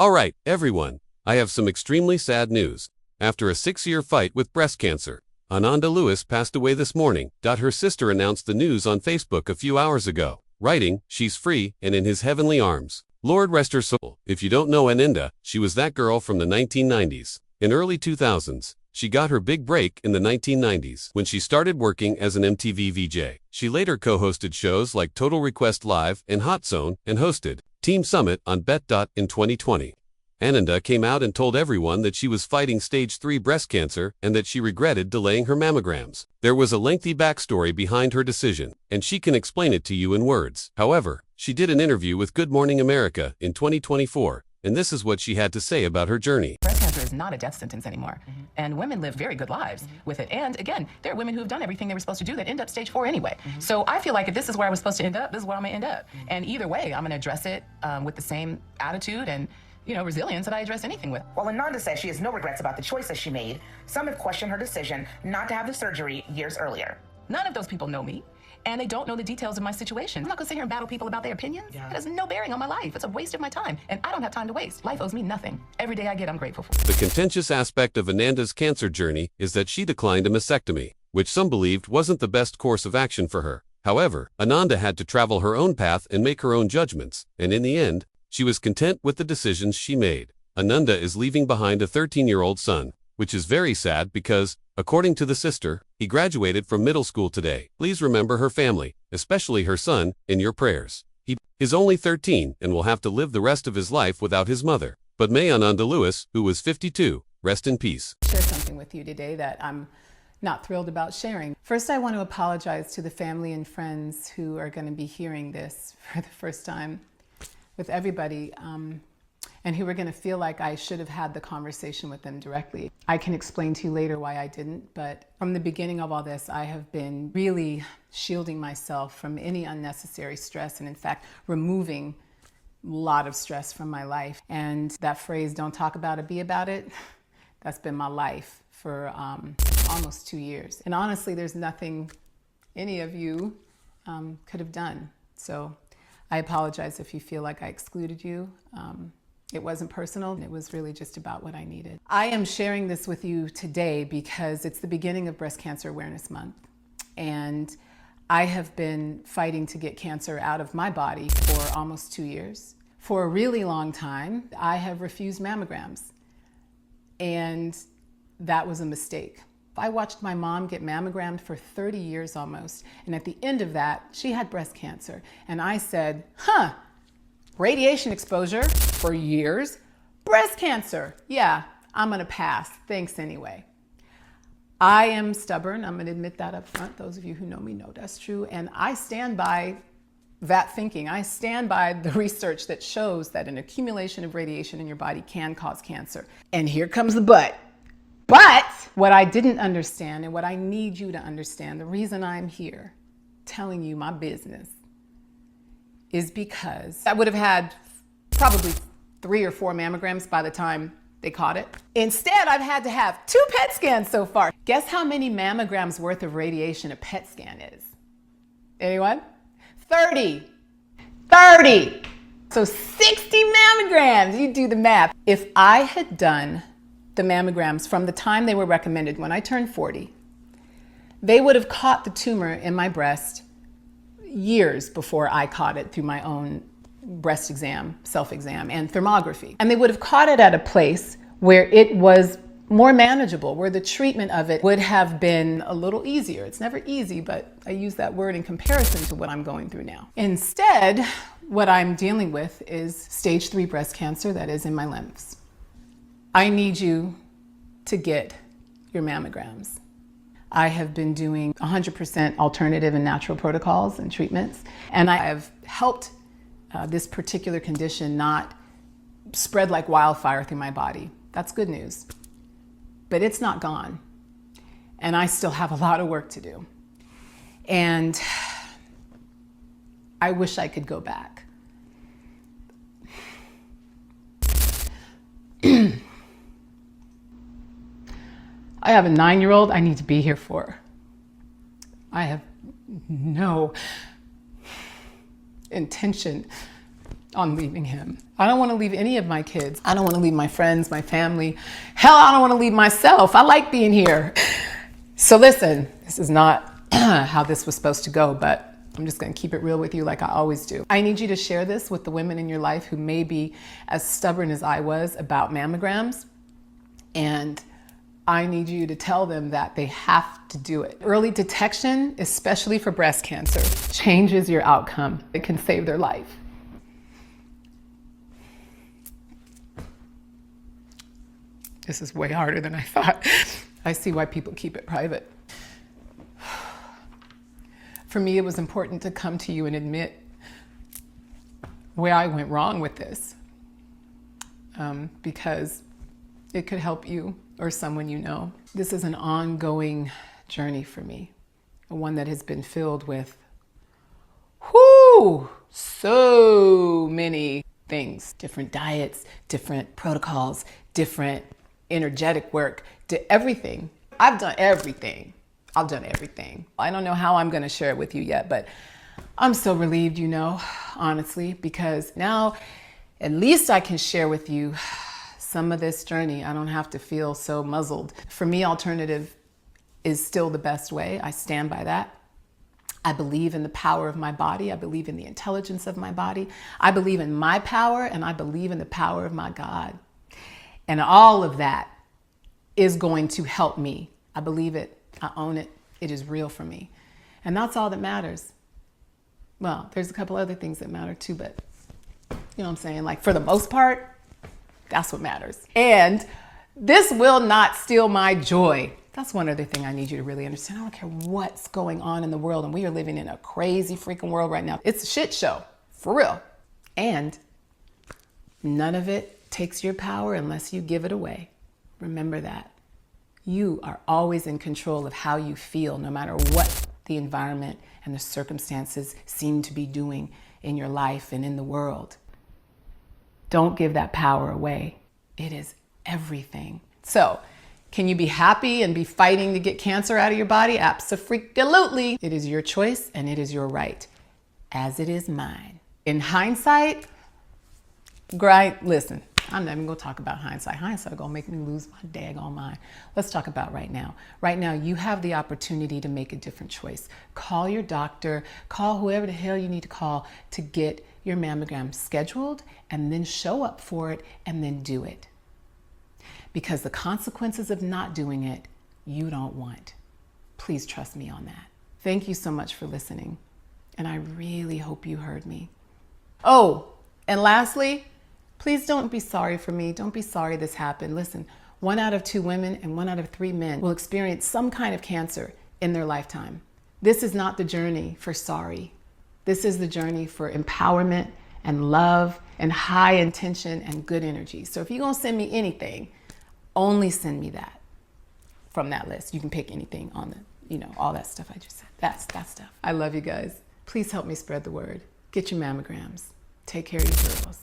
Alright, everyone, I have some extremely sad news. After a 6-year fight with breast cancer, Ananda Lewis passed away this morning. Her sister announced the news on Facebook a few hours ago, writing, "She's free and in his heavenly arms. Lord rest her soul." If you don't know Ananda, she was that girl from the 1990s. In early 2000s, she got her big break in the 1990s when she started working as an MTV VJ. She later co-hosted shows like Total Request Live and Hot Zone and hosted Team Summit on Bet. In 2020. Ananda came out and told everyone that she was fighting stage 3 breast cancer and that she regretted delaying her mammograms. There was a lengthy backstory behind her decision, and she can explain it to you in words. However, she did an interview with Good Morning America in 2024, and this is what she had to say about her journey. Breast cancer is not a death sentence anymore, and women live very good lives with it. And again, there are women who have done everything they were supposed to do that end up stage 4 anyway. So I feel like if this is where I was supposed to end up, this is where I'm gonna end up. And either way, I'm gonna address it with the same attitude and resilience that I address anything with. While Ananda says she has no regrets about the choices she made, some have questioned her decision not to have the surgery years earlier. None of those people know me, and they don't know the details of my situation. I'm not gonna sit here and battle people about their opinions. It has no bearing on my life. It's a waste of my time, and I don't have time to waste. Life owes me nothing. Every day I get, I'm grateful for. The contentious aspect of Ananda's cancer journey is that she declined a mastectomy, which some believed wasn't the best course of action for her. However, Ananda had to travel her own path and make her own judgments, and in the end, she was content with the decisions she made. Ananda is leaving behind a 13-year-old son, which is very sad because, according to the sister, he graduated from middle school today. Please remember her family, especially her son, in your prayers. He is only 13 and will have to live the rest of his life without his mother. But may Ananda Lewis, who was 52, rest in peace. Share something with you today that I'm not thrilled about sharing. First, I want to apologize to the family and friends who are going to be hearing this for the first time with everybody, and who are going to feel like I should have had the conversation with them directly. I can explain to you later why I didn't, but from the beginning of all this, I have been really shielding myself from any unnecessary stress, and in fact, removing a lot of stress from my life. And that phrase, "don't talk about it, be about it," that's been my life for almost 2 years. And honestly, there's nothing any of you could have done. So I apologize if you feel like I excluded you. It wasn't personal. It was really just about what I needed. I am sharing this with you today because it's the beginning of Breast Cancer Awareness Month. And I have been fighting to get cancer out of my body for almost 2 years. For a really long time, I have refused mammograms. And that was a mistake. I watched my mom get mammogrammed for 30 years almost, and at the end of that, she had breast cancer. And I said, radiation exposure for years, breast cancer. Yeah, I'm gonna pass, thanks anyway. I am stubborn, I'm gonna admit that up front. Those of you who know me know that's true, and I stand by that thinking. I stand by the research that shows that an accumulation of radiation in your body can cause cancer. And here comes the but. But what I didn't understand, and what I need you to understand, the reason I'm here telling you my business is because I would have had probably 3 or 4 mammograms by the time they caught it. Instead, I've had to have 2 PET scans so far. Guess how many mammograms worth of radiation a PET scan is? Anyone? 30. 30. So 60 mammograms, you do the math. If I had done the mammograms from the time they were recommended when I turned 40, they would have caught the tumor in my breast years before I caught it through my own breast exam, self-exam, and thermography. And they would have caught it at a place where it was more manageable, where the treatment of it would have been a little easier. It's never easy, but I use that word in comparison to what I'm going through now. Instead, what I'm dealing with is stage 3 breast cancer that is in my lymphs. I need you to get your mammograms. I have been doing 100% alternative and natural protocols and treatments, and I have helped this particular condition not spread like wildfire through my body. That's good news, but it's not gone, and I still have a lot of work to do. And I wish I could go back. I have a 9-year-old I need to be here for. I have no intention on leaving him. I don't want to leave any of my kids. I don't want to leave my friends, my family. Hell, I don't want to leave myself. I like being here. So listen, this is not how this was supposed to go, but I'm just going to keep it real with you like I always do. I need you to share this with the women in your life who may be as stubborn as I was about mammograms. And I need you to tell them that they have to do it. Early detection, especially for breast cancer, changes your outcome. It can save their life. This is way harder than I thought. I see why people keep it private. For me, it was important to come to you and admit where I went wrong with this, because it could help you or someone you know. This is an ongoing journey for me, one that has been filled with so many things, different diets, different protocols, different energetic work, to everything. I've done everything. I don't know how I'm going to share it with you yet, but I'm so relieved, honestly, because now at least I can share with you some of this journey. I don't have to feel so muzzled. For me, alternative is still the best way. I stand by that. I believe in the power of my body. I believe in the intelligence of my body. I believe in my power, and I believe in the power of my God. And all of that is going to help me. I believe it. I own it. It is real for me. And that's all that matters. Well, there's a couple other things that matter too, but you know what I'm saying? Like, for the most part, that's what matters. And this will not steal my joy. That's one other thing I need you to really understand. I don't care what's going on in the world, and we are living in a crazy freaking world right now. It's a shit show, for real. And none of it takes your power unless you give it away. Remember that. You are always in control of how you feel, no matter what the environment and the circumstances seem to be doing in your life and in the world. Don't give that power away. It is everything. So, can you be happy and be fighting to get cancer out of your body? Abso-freak-a-lutely. It is your choice and it is your right, as it is mine. In hindsight, listen, I'm not even gonna talk about hindsight. Hindsight gonna make me lose my daggone mind. Let's talk about right now. Right now, you have the opportunity to make a different choice. Call your doctor, call whoever the hell you need to call to get your mammogram scheduled, and then show up for it, and then do it. Because the consequences of not doing it, you don't want. Please trust me on that. Thank you so much for listening, and I really hope you heard me. Oh, and lastly, please don't be sorry for me. Don't be sorry this happened. Listen, 1 out of 2 women and 1 out of 3 men will experience some kind of cancer in their lifetime. This is not the journey for sorry. This is the journey for empowerment and love and high intention and good energy. So if you're gonna send me anything, only send me that from that list. You can pick anything on the, all that stuff I just said. That's that stuff. I love you guys. Please help me spread the word. Get your mammograms. Take care of your girls.